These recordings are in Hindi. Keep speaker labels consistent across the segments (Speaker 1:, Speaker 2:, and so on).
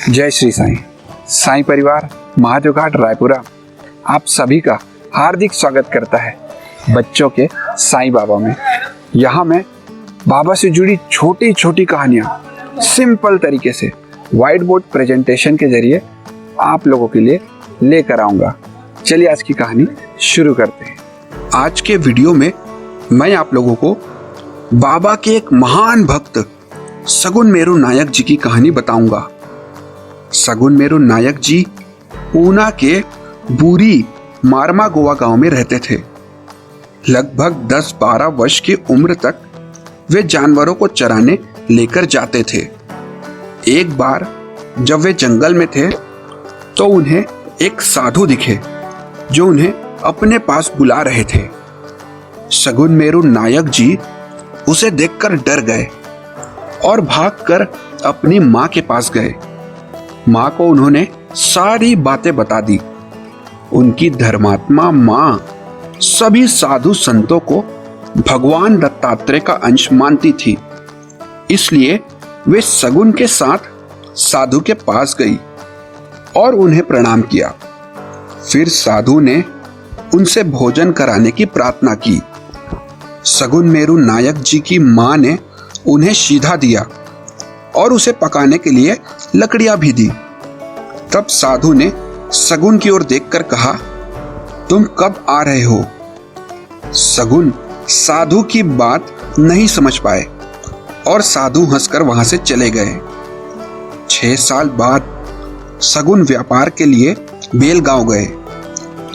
Speaker 1: जय श्री साईं। साईं परिवार महादेव घाट रायपुरा आप सभी का हार्दिक स्वागत करता है बच्चों के साईं बाबा में। यहाँ मैं बाबा से जुड़ी छोटी छोटी कहानियाँ सिंपल तरीके से व्हाइट बोर्ड प्रेजेंटेशन के जरिए आप लोगों के लिए लेकर आऊँगा। चलिए आज की कहानी शुरू करते हैं। आज के वीडियो में मैं आप लोगों को बाबा के एक महान भक्त सगुन मेरू नायक जी की कहानी बताऊंगा। सगुन मेरू नायक जी ऊना के बूरी मारमा गोवा गांव में रहते थे। लगभग 10-12 वर्ष की उम्र तक वे जानवरों को चराने लेकर जाते थे। एक बार जब वे जंगल में थे तो उन्हें एक साधु दिखे जो उन्हें अपने पास बुला रहे थे। सगुन मेरू नायक जी उसे देखकर डर गए और भागकर अपनी माँ के पास गए। माँ को उन्होंने सारी बातें बता दी। उनकी धर्मात्मा माँ सभी साधु संतों को भगवान दत्तात्रेय का अंश मानती थी, इसलिए वे सगुन के साथ साधु के पास गई और उन्हें प्रणाम किया। फिर साधु ने उनसे भोजन कराने की प्रार्थना की। सगुन मेरू नायक जी की माँ ने उन्हें सीधा दिया और उसे पकाने के लिए लकड़ियां भी दी। तब साधु ने सगुन की ओर देखकर कहा, तुम कब आ रहे हो? सगुन साधु की बात नहीं समझ पाए और साधु हंसकर वहां से चले गए। 6 साल बाद सगुन व्यापार के लिए बेलगांव गए,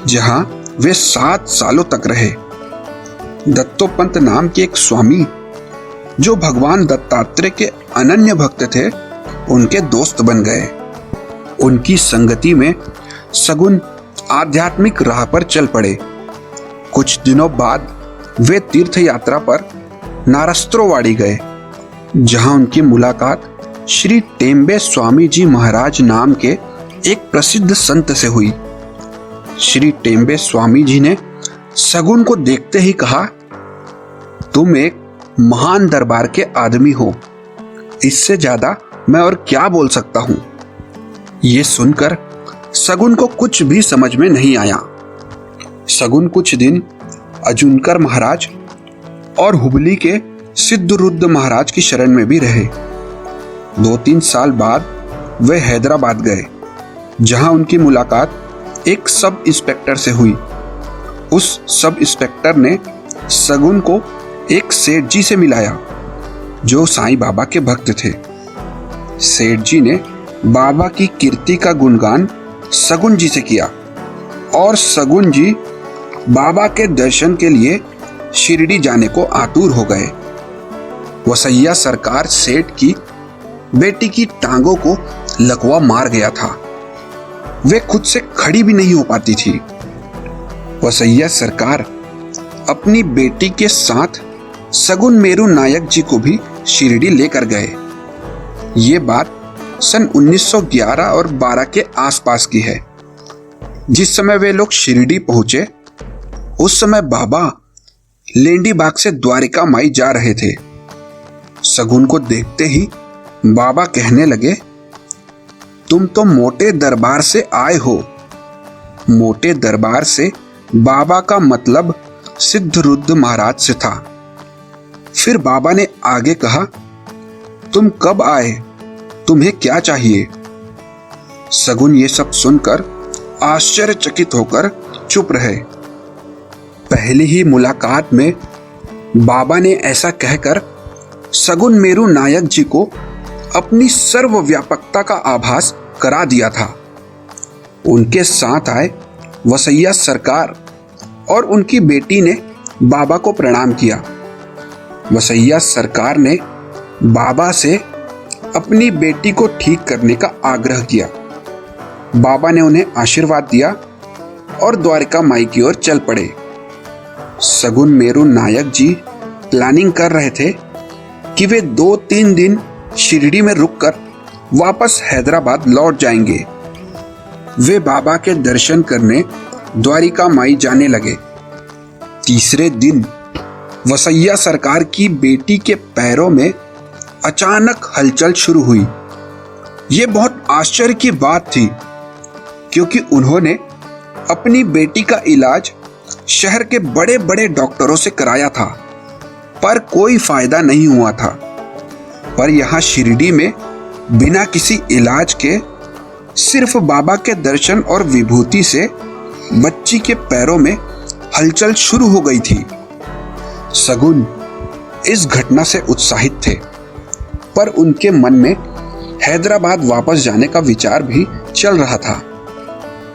Speaker 1: जहां वे 7 सालों तक रहे। दत्तोपंत नाम के एक स्वामी जो भगवान दत्तात्रेय के अनन्य भक्त थे, उनके दोस्त बन गए। उनकी संगति में सगुन आध्यात्मिक राह पर चल पड़े। कुछ दिनों बाद वे तीर्थ यात्रा पर नारस्त्रोवाड़ी गए, जहां उनकी मुलाकात श्री टेम्बे स्वामी जी महाराज नाम के एक प्रसिद्ध संत से हुई। श्री टेम्बे स्वामी जी ने सगुन को देखते ही कहा, तुम एक महान दरबार के आदमी हो, इससे ज्यादा मैं और क्या बोल सकता हूं। ये सुनकर सगुन को कुछ भी समझ में नहीं आया। सगुन कुछ दिन अजुनकर महाराज और हुबली के सिद्धरुद्र महाराज की शरण में भी रहे। 2-3 साल बाद वे हैदराबाद गए, जहां उनकी मुलाकात एक सब इंस्पेक्टर से हुई। उस सब इंस्पेक्टर ने सगुन को एक सेठ जी से मिलाया जो साईं बाबा के भक्त थे। सेठ जी ने बाबा की कीर्ति का गुणगान सगुन जी से किया और सगुन जी बाबा के दर्शन के लिए शिरडी जाने को आतुर हो गए। वसैया सरकार सेठ की बेटी की टांगों को लकवा मार गया था। वे खुद से खड़ी भी नहीं हो पाती थी। वसैया सरकार अपनी बेटी के साथ सगुन मेरू नायक जी को भी शिरडी लेकर गए। ये बात सन 1911 और 12 के आसपास की है। जिस समय वे लोग शिरडी पहुंचे, उस समय बाबा लेंडी बाग से द्वारिका माई जा रहे थे। सगुन को देखते ही बाबा कहने लगे, तुम तो मोटे दरबार से आए हो। मोटे दरबार से बाबा का मतलब सिद्धरुद्र महाराज से था। फिर बाबा ने आगे कहा, तुम कब आए? तुम्हें क्या चाहिए? सगुन ये सब सुनकर आश्चर्यचकित होकर चुप रहे। पहली ही मुलाकात में बाबा ने ऐसा कहकर सगुन मेरू नायक जी को अपनी सर्वव्यापकता का आभास करा दिया था। उनके साथ आए वसैया सरकार और उनकी बेटी ने बाबा को प्रणाम किया। वसैया सरकार ने बाबा से अपनी बेटी को ठीक करने का आग्रह किया। बाबा ने उन्हें आशीर्वाद दिया और द्वारिका माई की ओर चल पड़े। सगुन मेरू नायक जी प्लानिंग कर रहे थे कि वे 2-3 दिन शिरडी में रुककर वापस हैदराबाद लौट जाएंगे। वे बाबा के दर्शन करने द्वारिका माई जाने लगे। तीसरे दिन वसैया सरकार की बेटी के पैरों में अचानक हलचल शुरू हुई। ये बहुत आश्चर्य की बात थी, क्योंकि उन्होंने अपनी बेटी का इलाज शहर के बड़े बड़े डॉक्टरों से कराया था, पर कोई फायदा नहीं हुआ था। पर यहाँ शिरडी में बिना किसी इलाज के सिर्फ बाबा के दर्शन और विभूति से बच्ची के पैरों में हलचल शुरू हो गई थी। सगुन इस घटना से उत्साहित थे, पर उनके मन में हैदराबाद वापस जाने का विचार भी चल रहा था।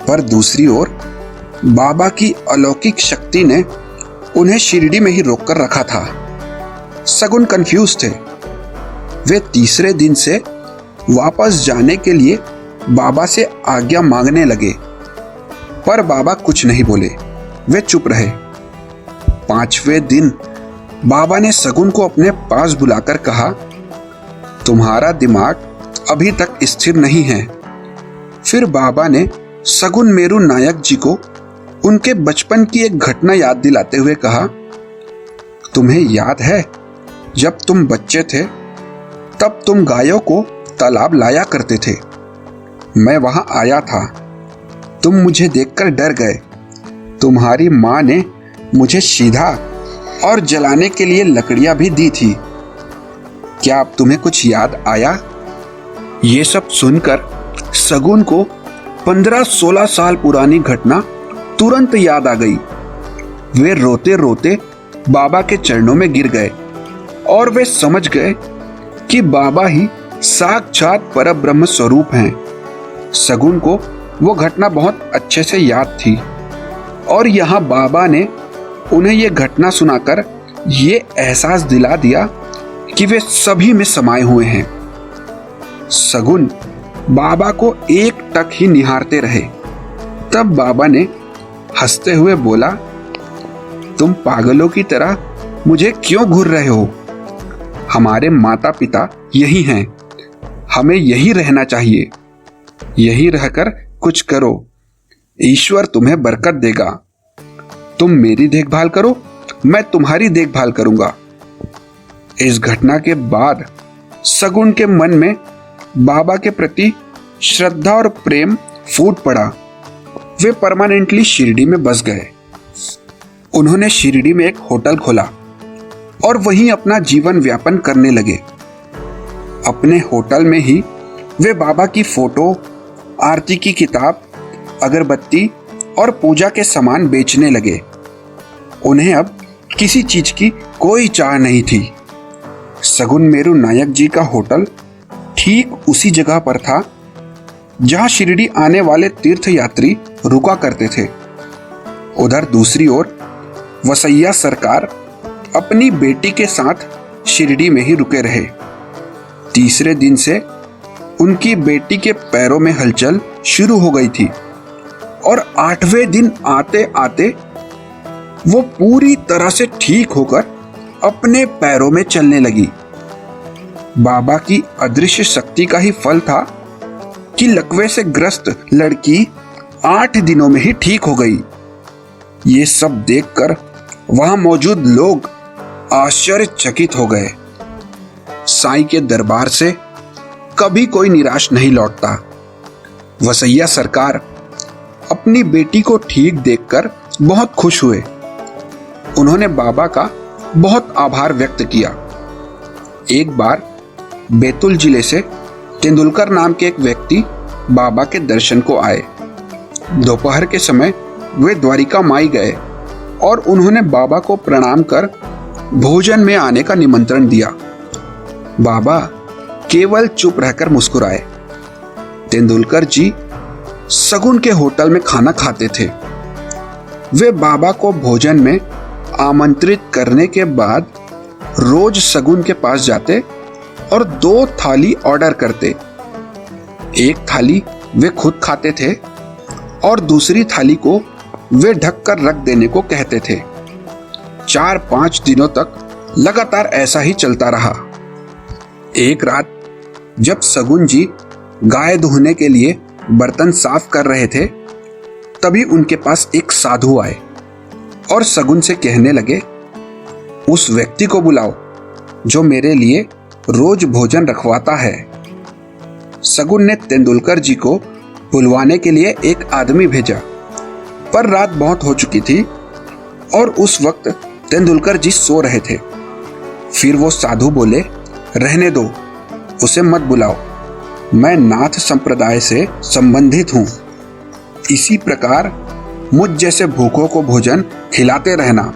Speaker 1: पर दूसरी ओर बाबा की अलौकिक शक्ति ने उन्हें शिरडी में ही रोककर रखा था। सगुन कंफ्यूज थे। वे तीसरे दिन से वापस जाने के लिए बाबा से आज्ञा मांगने लगे, पर बाबा कुछ नहीं बोले। वे चुप रहे। पांचवें दिन बाबा ने सगुन को अपने पास बुलाकर कहा, तुम्हारा दिमाग अभी तक स्थिर नहीं है। फिर बाबा ने सगुन मेरू नायक जी को उनके बचपन की एक घटना याद दिलाते हुए कहा, तुम्हें याद है जब तुम बच्चे थे तब तुम गायों को तालाब लाया करते थे। मैं वहां आया था, तुम मुझे देखकर डर गए। तुम्हारी माँ ने मुझे सीधा और जलाने के लिए लकड़ियां भी दी थी। क्या अब तुम्हें कुछ याद आया? ये सब सुनकर सगुन को 15-16 साल पुरानी घटना तुरंत याद आ गई। वे रोते रोते बाबा के चरणों में गिर गए और वे समझ गए कि बाबा ही साक्षात परब्रह्म स्वरूप हैं। सगुन को वो घटना बहुत अच्छे से याद थी और यहाँ बाबा ने उन्हें ये घटना सुनाकर ये एहसास दिला दिया कि वे सभी में समाये हुए हैं। सगुन बाबा को एक टक ही निहारते रहे। तब बाबा ने हंसते हुए बोला, तुम पागलों की तरह मुझे क्यों घूर रहे हो? हमारे माता पिता यही हैं, हमें यही रहना चाहिए। यही रहकर कुछ करो, ईश्वर तुम्हें बरकत देगा। तुम मेरी देखभाल करो, मैं तुम्हारी देखभाल करूंगा। इस घटना के बाद सगुन के मन में बाबा के प्रति श्रद्धा और प्रेम फूट पड़ा। वे परमानेंटली शिरडी में बस गए। उन्होंने शिरडी में एक होटल खोला और वहीं अपना जीवन व्यापन करने लगे। अपने होटल में ही वे बाबा की फोटो, आरती की किताब, अगरबत्ती और पूजा के सामान बेचने लगे। उन्हें अब किसी चीज की कोई चाह नहीं थी। सगुन मेरू नायक जी का होटल ठीक उसी जगह पर था जहां शिरडी आने वाले तीर्थयात्री रुका करते थे। उधर दूसरी ओर वसैया सरकार अपनी बेटी के साथ शिरडी में ही रुके रहे। तीसरे दिन से उनकी बेटी के पैरों में हलचल शुरू हो गई थी और 8वें दिन आते आते वो पूरी तरह से ठीक होकर अपने पैरों में चलने लगी। बाबा की अदृश्य शक्ति का ही फल था कि लकवे से ग्रस्त लड़की 8 दिनों में ही ठीक हो गई। ये सब देखकर वहां मौजूद लोग आश्चर्यचकित हो गए। साईं के दरबार से कभी कोई निराश नहीं लौटता। वसैया सरकार अपनी बेटी को ठीक देखकर बहुत खुश हुए। उन्होंने बाबा का बहुत आभार व्यक्त किया। एक बार बैतूल जिले से तेंदुलकर नाम के एक व्यक्ति बाबा के दर्शन को आए। दोपहर के समय वे द्वारिका माई गए और उन्होंने बाबा को प्रणाम कर भोजन में आने का निमंत्रण दिया। बाबा केवल चुप रहकर मुस्कुराए। तेंदुलकर जी सगुन के होटल में खाना खाते थे। वे बाबा को भोजन में आमंत्रित करने के बाद रोज सगुन के पास जाते और 2 थाली ऑर्डर करते। एक थाली वे खुद खाते थे और दूसरी थाली को वे ढककर रख देने को कहते थे। 4-5 दिनों तक लगातार ऐसा ही चलता रहा। एक रात जब सगुन जी गाय दुहने के लिए बर्तन साफ कर रहे थे, तभी उनके पास एक साधु आए और सगुन से कहने लगे, उस व्यक्ति को बुलाओ जो मेरे लिए रोज भोजन रखवाता है। शगुन ने तेंदुलकर जी को बुलवाने के लिए एक आदमी भेजा, पर रात बहुत हो चुकी थी और उस वक्त तेंदुलकर जी सो रहे थे। फिर वो साधु बोले, रहने दो, उसे मत बुलाओ, मैं नाथ संप्रदाय से संबंधित हूँ। इसी प्रकार मुझ जैसे भूखों को भोजन खिलाते रहना,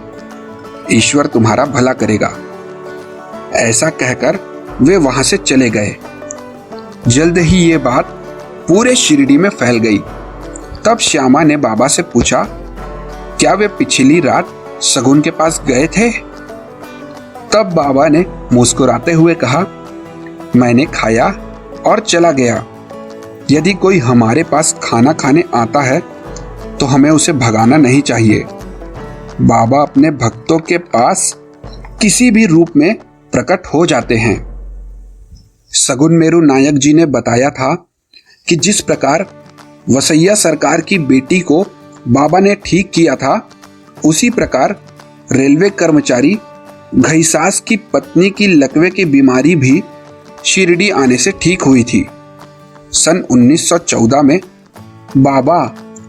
Speaker 1: ईश्वर तुम्हारा भला करेगा। ऐसा कहकर वे वहां से चले गए। जल्द ही ये बात पूरे शिरडी में फैल गई। तब श्यामा ने बाबा से पूछा, क्या वे पिछली रात शगुन के पास गए थे? तब बाबा ने मुस्कुराते हुए कहा, मैंने खाया और चला गया। यदि कोई हमारे पास खाना खाने आता है तो हमें उसे भगाना नहीं चाहिए। बाबा अपने भक्तों के पास किसी भी रूप में प्रकट हो जाते हैं। शगुन मेरू नायक जी ने बताया था कि जिस प्रकार वसैया सरकार की बेटी को बाबा ने ठीक किया था, उसी प्रकार रेलवे कर्मचारी घईसास की पत्नी की लकवे की बीमारी भी शिरडी आने से ठीक हुई थी। सन 1914 में बाबा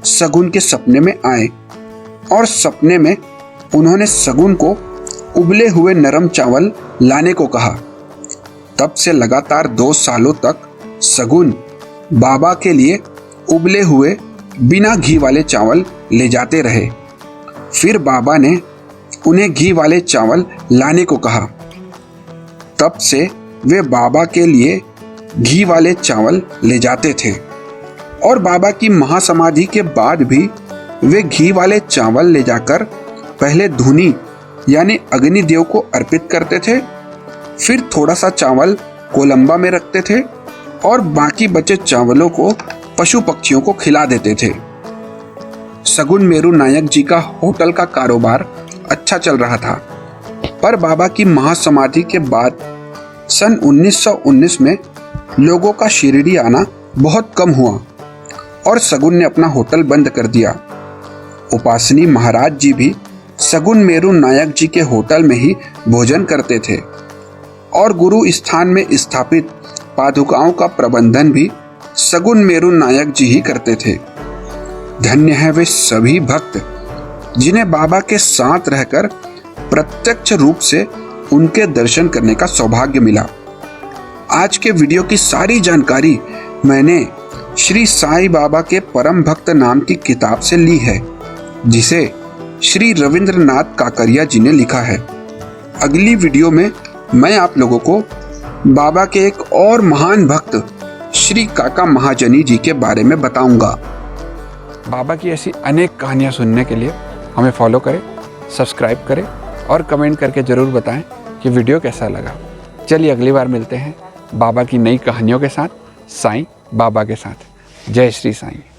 Speaker 1: शगुन के सपने में आए और सपने में उन्होंने शगुन को उबले हुए नरम चावल लाने को कहा। तब से लगातार 2 सालों तक शगुन बाबा के लिए उबले हुए बिना घी वाले चावल ले जाते रहे। फिर बाबा ने उन्हें घी वाले चावल लाने को कहा। तब से वे बाबा के लिए घी वाले चावल ले जाते थे और बाबा की महासमाधि के बाद भी वे घी वाले चावल ले जाकर पहले धुनी यानी अग्निदेव को अर्पित करते थे, फिर थोड़ा सा चावल कोलंबा में रखते थे और बाकी बचे चावलों को पशु पक्षियों को खिला देते थे। शगुन मेरू नायक जी का होटल का कारोबार अच्छा चल रहा था, पर बाबा की महासमाधि के बाद सन 1919 में लोगों का शिरडी आना बहुत कम हुआ और शगुन ने अपना होटल बंद कर दिया। उपासनी महाराज जी भी शगुन मेरू नायक जी के होटल में ही भोजन करते थे और गुरु स्थान में स्थापित पादुकाओं का प्रबंधन भी शगुन मेरू नायक जी ही करते थे। धन्य है वे सभी भक्त जिन्हें बाबा के साथ रहकर प्रत्यक्ष रूप से उनके दर्शन करने का सौभाग्य मिला। आज के वीडियो की सारी जानकारी मैंने श्री साईं बाबा के परम भक्त नाम की किताब से ली है, जिसे श्री रविंद्रनाथ काकरिया जी ने लिखा है। अगली वीडियो में मैं आप लोगों को बाबा के एक और महान भक्त श्री काका महाजनी जी के बारे में बताऊंगा। बाबा की ऐसी अनेक कहानियां सुनने के लिए हमें फॉलो करें, सब्सक्राइब करें और कमेंट करके ज़रूर बताएं कि वीडियो कैसा लगा। चलिए अगली बार मिलते हैं बाबा की नई कहानियों के साथ, साईं बाबा के साथ। जय श्री साईं।